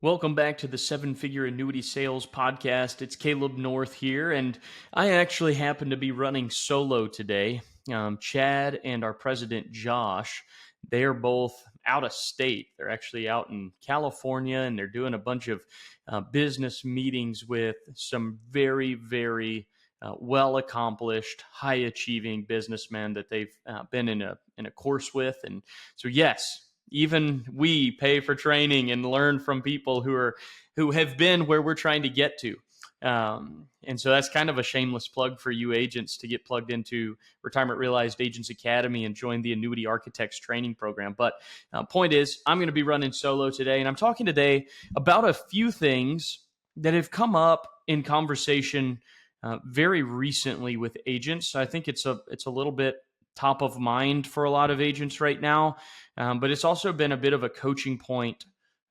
Welcome back to the Seven Figure Annuity Sales Podcast. It's Caleb North here, and I actually happen to be running solo today. Chad and our president, Josh, they're both out of state. They're actually out in California, and they're doing a bunch of business meetings with some very, very well-accomplished, high-achieving businessmen that they've been in a course with. And so, yes, even we pay for training and learn from people who have been where we're trying to get to. And so that's kind of a shameless plug for you agents to get plugged into Retirement Realized Agents Academy and join the Annuity Architects training program. But point is, I'm going to be running solo today, and I'm talking today about a few things that have come up in conversation very recently with agents. I think it's a little bit top of mind for a lot of agents right now, but it's also been a bit of a coaching point,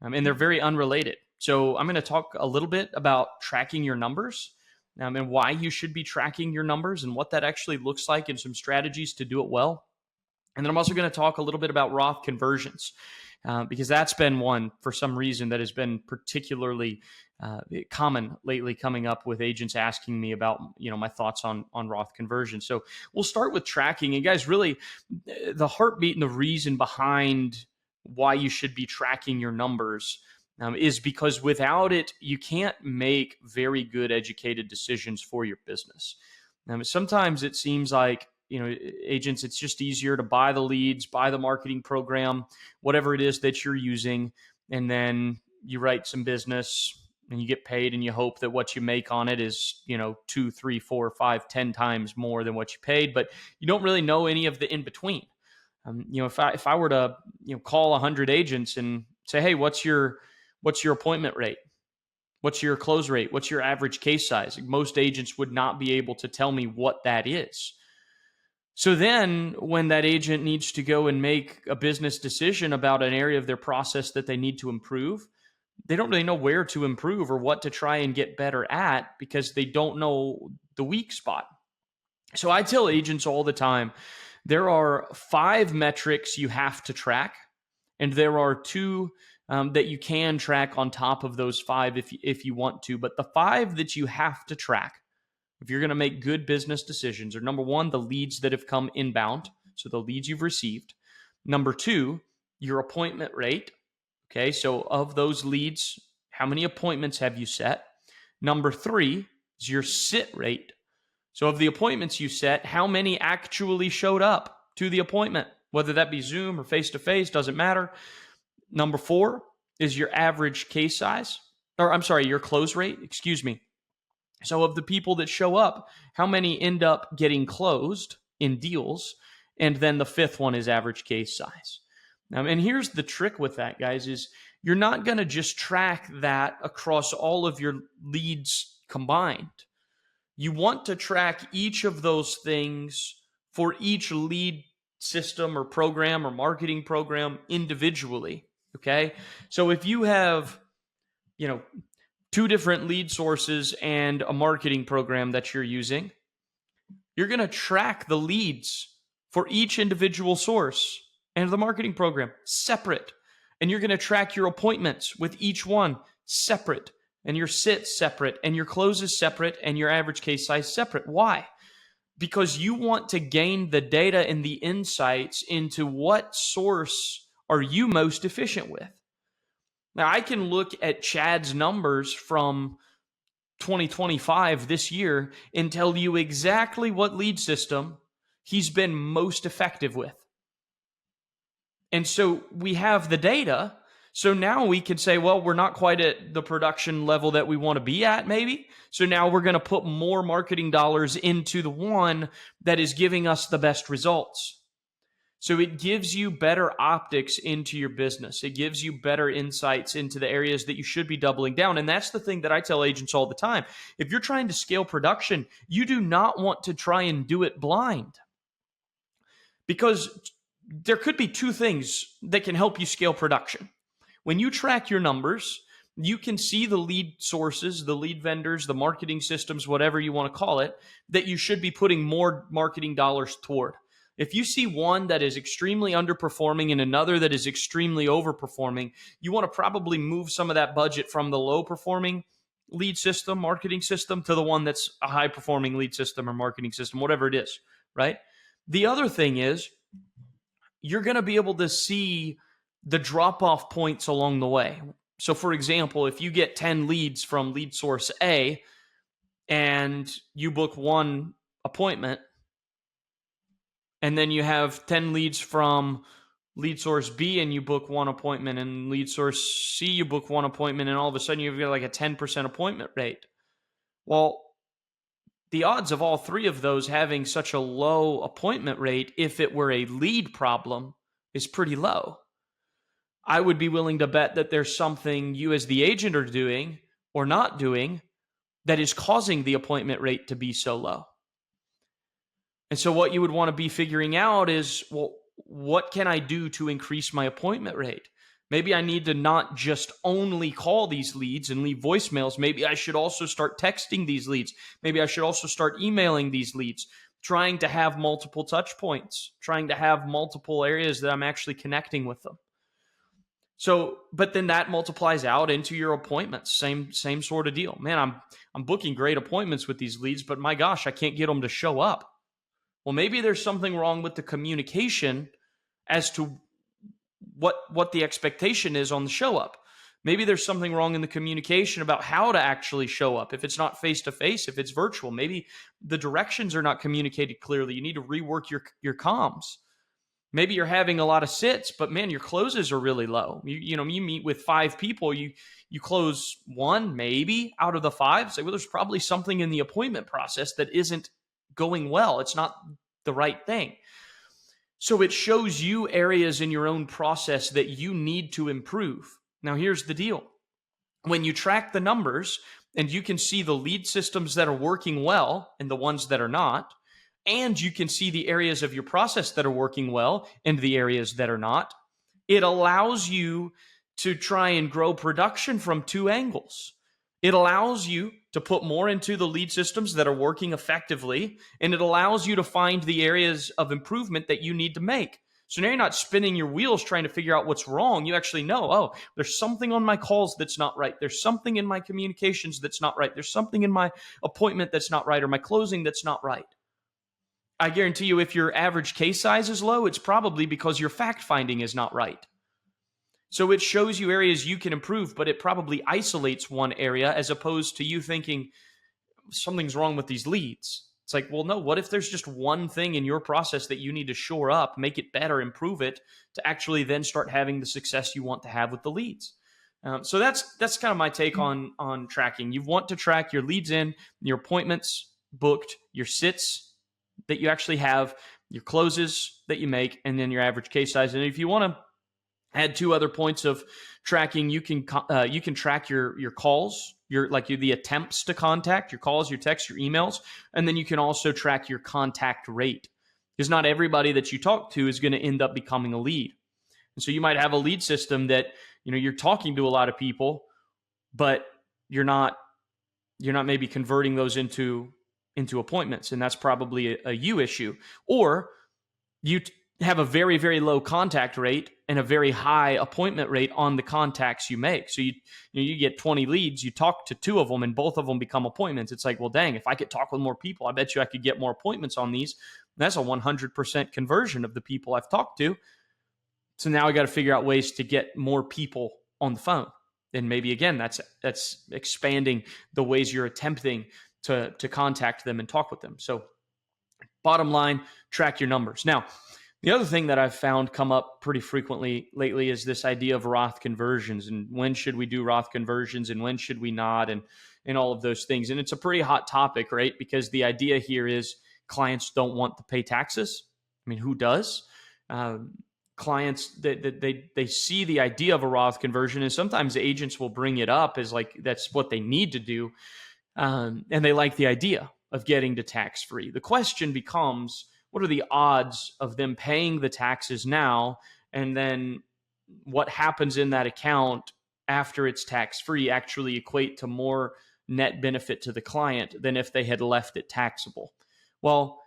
and they're very unrelated. So I'm going to talk a little bit about tracking your numbers and why you should be tracking your numbers and what that actually looks like and some strategies to do it well. And then I'm also going to talk a little bit about Roth conversions because that's been one, for some reason, that has been particularly common lately, coming up with agents asking me about, my thoughts on Roth conversion. So we'll start with tracking. And guys, really, the heartbeat and the reason behind why you should be tracking your numbers is because without it, you can't make very good educated decisions for your business. Sometimes it seems like, agents, it's just easier to buy the leads, buy the marketing program, whatever it is that you're using, and then you write some business and you get paid and you hope that what you make on it is, 2, 3, 4, 5, 10 times more than what you paid, but you don't really know any of the in between. If I were to, call 100 agents and say, hey, what's your appointment rate? What's your close rate? What's your average case size? Most agents would not be able to tell me what that is. So then when that agent needs to go and make a business decision about an area of their process that they need to improve, they don't really know where to improve or what to try and get better at because they don't know the weak spot. So I tell agents all the time, there are 5 metrics you have to track, and there are 2 that you can track on top of those 5 if you want to. But the 5 that you have to track, if you're going to make good business decisions, are number 1, the leads that have come inbound, so the leads you've received. Number 2, your appointment rate. Okay, so of those leads, how many appointments have you set? Number 3 is your sit rate. So of the appointments you set, how many actually showed up to the appointment? Whether that be Zoom or face-to-face, doesn't matter. Number 4 is your average case size, your close rate, So of the people that show up, how many end up getting closed in deals? And then the 5th one is average case size. And here's the trick with that, guys, is you're not going to just track that across all of your leads combined. You want to track each of those things for each lead system or program or marketing program individually. Okay. So if you have, 2 different lead sources and a marketing program that you're using, you're going to track the leads for each individual source and the marketing program separate. And you're going to track your appointments with each one separate, and your sits separate, and your closes separate, and your average case size separate. Why? Because you want to gain the data and the insights into what source are you most efficient with. Now, I can look at Chad's numbers from 2025 this year and tell you exactly what lead system he's been most effective with. And so we have the data. So now we can say, well, we're not quite at the production level that we want to be at, maybe. So now we're going to put more marketing dollars into the one that is giving us the best results. So it gives you better optics into your business. It gives you better insights into the areas that you should be doubling down. And that's the thing that I tell agents all the time. If you're trying to scale production, you do not want to try and do it blind. Because there could be 2 things that can help you scale production. When you track your numbers, you can see the lead sources, the lead vendors, the marketing systems, whatever you want to call it, that you should be putting more marketing dollars toward. If you see one that is extremely underperforming and another that is extremely overperforming, you want to probably move some of that budget from the low performing lead system, marketing system, to the one that's a high performing lead system or marketing system, whatever it is, right? The other thing is you're going to be able to see the drop off points along the way. So, for example, if you get 10 leads from lead source A and you book one appointment, and then you have 10 leads from lead source B and you book one appointment, and lead source C, you book one appointment, and all of a sudden you've got like a 10% appointment rate. Well, the odds of all three of those having such a low appointment rate, if it were a lead problem, is pretty low. I would be willing to bet that there's something you as the agent are doing or not doing that is causing the appointment rate to be so low. And so what you would want to be figuring out is, well, what can I do to increase my appointment rate? Maybe I need to not just only call these leads and leave voicemails. Maybe I should also start texting these leads. Maybe I should also start emailing these leads, trying to have multiple touch points, trying to have multiple areas that I'm actually connecting with them. So, but then that multiplies out into your appointments. Same sort of deal. Man, I'm booking great appointments with these leads, but my gosh, I can't get them to show up. Well, maybe there's something wrong with the communication as to what the expectation is on the show up. Maybe there's something wrong in the communication about how to actually show up. If it's not face-to-face, if it's virtual, maybe the directions are not communicated clearly. You need to rework your comms. Maybe you're having a lot of sits, but man, your closes are really low. You meet with 5 people, you close one maybe out of the 5. Say, well, there's probably something in the appointment process that isn't going well. It's not the right thing. So it shows you areas in your own process that you need to improve. Now, here's the deal. When you track the numbers and you can see the lead systems that are working well and the ones that are not, and you can see the areas of your process that are working well and the areas that are not, it allows you to try and grow production from 2 angles. It allows you to put more into the lead systems that are working effectively, and it allows you to find the areas of improvement that you need to make. So now you're not spinning your wheels trying to figure out what's wrong. You actually know, oh, there's something on my calls that's not right. There's something in my communications that's not right. There's something in my appointment that's not right, or my closing that's not right. I guarantee you, if your average case size is low, it's probably because your fact finding is not right. So it shows you areas you can improve, but it probably isolates one area as opposed to you thinking something's wrong with these leads. It's like, well, no, what if there's just one thing in your process that you need to shore up, make it better, improve it to actually then start having the success you want to have with the leads? So that's kind of my take on tracking. You want to track your leads in, your appointments booked, your sits that you actually have, your closes that you make, and then your average case size. And if you want to add 2 other points of tracking, you can track your calls, the attempts to contact, your calls, your texts, your emails, and then you can also track your contact rate, because not everybody that you talk to is going to end up becoming a lead. And so you might have a lead system that you're talking to a lot of people, but you're not maybe converting those into appointments, and that's probably a you issue. Or you have a very, very low contact rate and a very high appointment rate on the contacts you make. So you get 20 leads, you talk to 2 of them, and both of them become appointments. It's like, well, dang, if I could talk with more people, I bet you I could get more appointments on these. And that's a 100% conversion of the people I've talked to. So now I got to figure out ways to get more people on the phone. And maybe, again, that's expanding the ways you're attempting to contact them and talk with them. So bottom line, track your numbers. Now, the other thing that I've found come up pretty frequently lately is this idea of Roth conversions, and when should we do Roth conversions and when should we not, and all of those things. And it's a pretty hot topic, right? Because the idea here is clients don't want to pay taxes. I mean, who does? Clients, they see the idea of a Roth conversion, and sometimes agents will bring it up as like that's what they need to do, and they like the idea of getting to tax-free. The question becomes, what are the odds of them paying the taxes now, and then what happens in that account after it's tax-free actually equate to more net benefit to the client than if they had left it taxable? Well,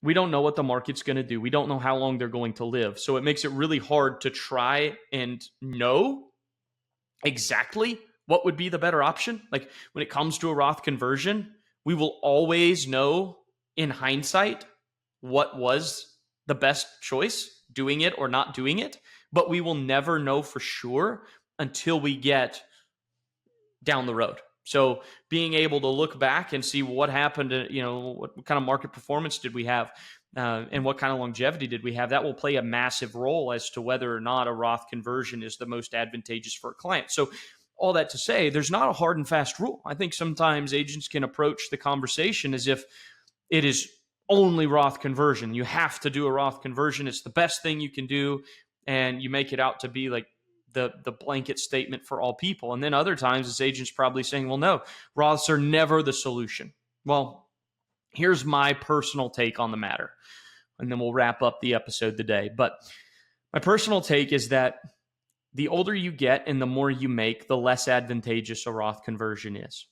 We don't know what the market's going to do. We don't know how long they're going to live. So it makes it really hard to try and know exactly what would be the better option. Like when it comes to a Roth conversion, we will always know in hindsight what was the best choice, doing it or not doing it, but we will never know for sure until we get down the road. So being able to look back and see what happened, what kind of market performance did we have, and what kind of longevity did we have, that will play a massive role as to whether or not a Roth conversion is the most advantageous for a client. So all that to say, there's not a hard and fast rule. I think sometimes agents can approach the conversation as if it is only Roth conversion. You have to do a Roth conversion. It's the best thing you can do. And you make it out to be like the blanket statement for all people. And then other times this agent's probably saying, well, no, Roths are never the solution. Well, here's my personal take on the matter. And then we'll wrap up the episode today. But my personal take is that the older you get and the more you make, the less advantageous a Roth conversion is.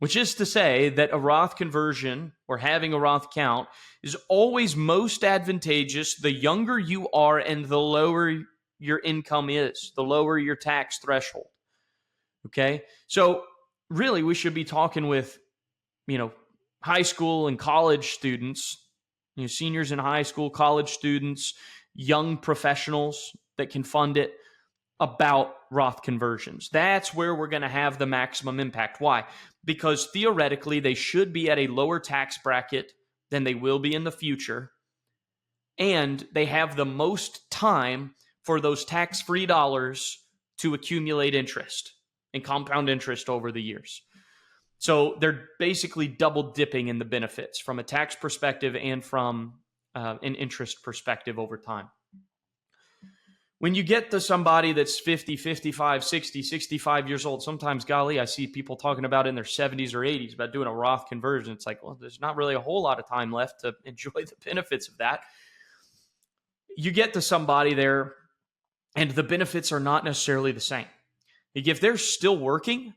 Which is to say that a Roth conversion or having a Roth account is always most advantageous the younger you are and the lower your income is, the lower your tax threshold. Okay? So really we should be talking with, high school and college students, seniors in high school, college students, young professionals that can fund it, about Roth conversions. That's where we're going to have the maximum impact. Why? Because theoretically, they should be at a lower tax bracket than they will be in the future. And they have the most time for those tax-free dollars to accumulate interest and compound interest over the years. So they're basically double dipping in the benefits from a tax perspective and from an interest perspective over time. When you get to somebody that's 50, 55, 60, 65 years old, sometimes, golly, I see people talking about in their 70s or 80s about doing a Roth conversion. It's like, well, there's not really a whole lot of time left to enjoy the benefits of that. You get to somebody there, and the benefits are not necessarily the same. Like if they're still working,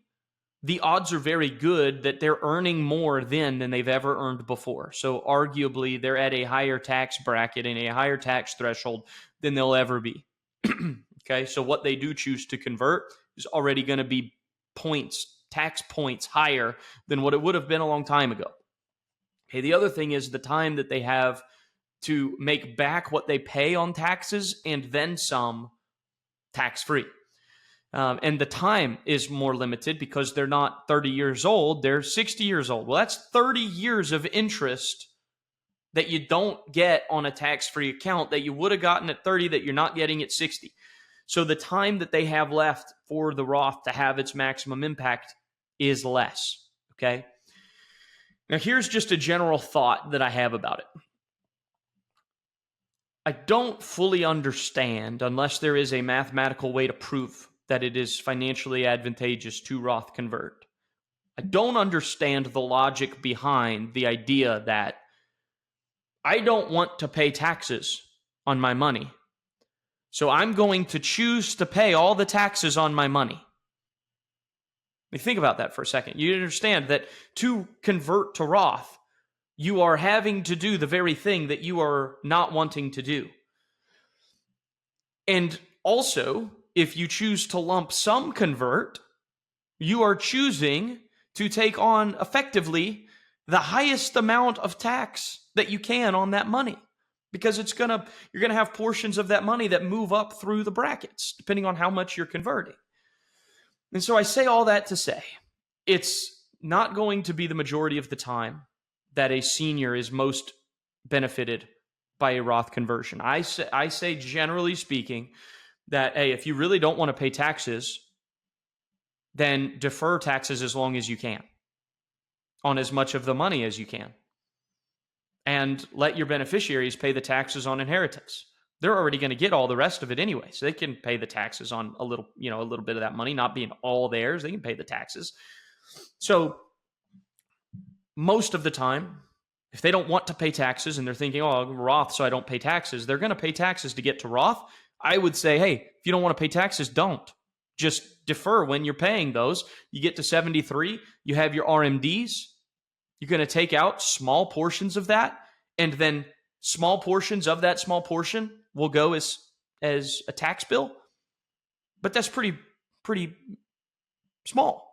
the odds are very good that they're earning more then than they've ever earned before. So arguably, they're at a higher tax bracket and a higher tax threshold than they'll ever be. Okay, so what they do choose to convert is already going to be tax points higher than what it would have been a long time ago. Okay, the other thing is the time that they have to make back what they pay on taxes and then some tax-free. And the time is more limited because they're not 30 years old, they're 60 years old. Well, that's 30 years of interest that you don't get on a tax-free account that you would have gotten at 30 that you're not getting at 60. So the time that they have left for the Roth to have its maximum impact is less, okay? Now, here's just a general thought that I have about it. I don't fully understand, unless there is a mathematical way to prove that it is financially advantageous to Roth convert. I don't understand the logic behind the idea that I don't want to pay taxes on my money, so I'm going to choose to pay all the taxes on my money. Think about that for a second. You understand that to convert to Roth, you are having to do the very thing that you are not wanting to do. And also, if you choose to lump sum convert, you are choosing to take on effectively the highest amount of tax that you can on that money, because you're going to have portions of that money that move up through the brackets depending on how much you're converting. And so I say all that to say it's not going to be the majority of the time that a senior is most benefited by a Roth conversion. I say generally speaking that, hey, if you really don't want to pay taxes, then defer taxes as long as you can on as much of the money as you can. And let your beneficiaries pay the taxes on inheritance. They're already going to get all the rest of it anyway. So they can pay the taxes on a little bit of that money, not being all theirs. They can pay the taxes. So most of the time, if they don't want to pay taxes and they're thinking, oh, Roth, so I don't pay taxes, they're going to pay taxes to get to Roth. I would say, hey, if you don't want to pay taxes, don't. Just defer when you're paying those. You get to 73, you have your RMDs. You're going to take out small portions of that and then Small portions of that small portion will go as a tax bill, but that's pretty small.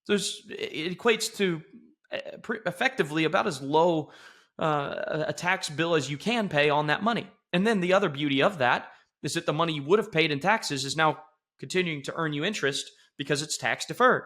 It equates to effectively about as low a tax bill as you can pay on that money. And then the other beauty of that is that the money you would have paid in taxes is now continuing to earn you interest because it's tax deferred.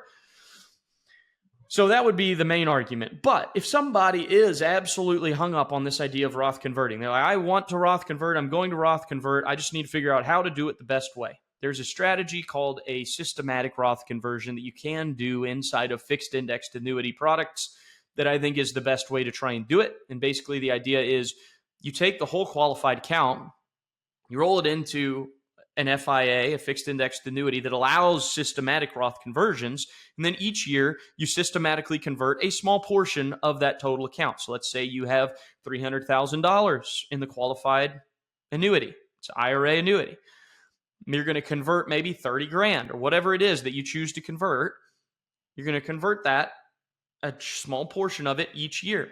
So that would be the main argument. But if somebody is absolutely hung up on this idea of Roth converting, they're like, I want to Roth convert, I'm going to Roth convert, I just need to figure out how to do it the best way. There's a strategy called a systematic Roth conversion that you can do inside of fixed indexed annuity products that I think is the best way to try and do it. And basically the idea is you take the whole qualified account, you roll it into an FIA, a fixed indexed annuity that allows systematic Roth conversions. And then each year you systematically convert a small portion of that total account. So let's say you have $300,000 in the qualified annuity. It's an IRA annuity. You're going to convert maybe 30 grand or whatever it is that you choose to convert. You're going to convert that, a small portion of it each year.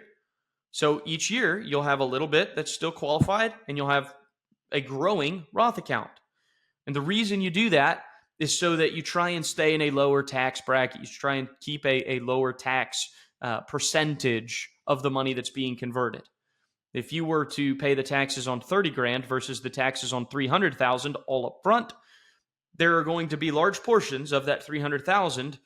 So each year you'll have a little bit that's still qualified and you'll have a growing Roth account. And the reason you do that is so that you try and stay in a lower tax bracket. You try and keep a lower tax percentage of the money that's being converted. If you were to pay the taxes on 30 grand versus the taxes on 300,000 all up front, there are going to be large portions of that 300,000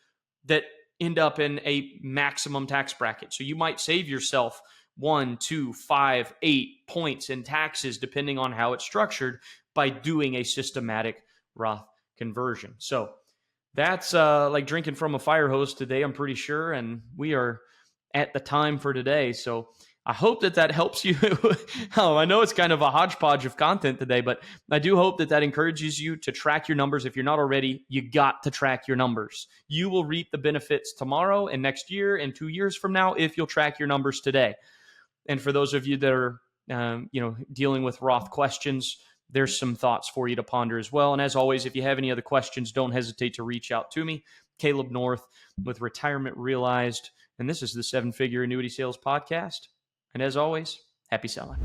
that end up in a maximum tax bracket. So you might save yourself 1, 2, 5, 8 points in taxes, depending on how it's structured, by doing a systematic Roth conversion. So that's like drinking from a fire hose today, I'm pretty sure. And we are at the time for today. So I hope that helps you. I know it's kind of a hodgepodge of content today, but I do hope that encourages you to track your numbers. If you're not already, you got to track your numbers. You will reap the benefits tomorrow and next year and 2 years from now if you'll track your numbers today. And for those of you that are dealing with Roth questions, there's some thoughts for you to ponder as well. And as always, if you have any other questions, don't hesitate to reach out to me. Caleb North with Retirement Realized. And this is the 7-Figure Annuity Sales Podcast. And as always, happy selling.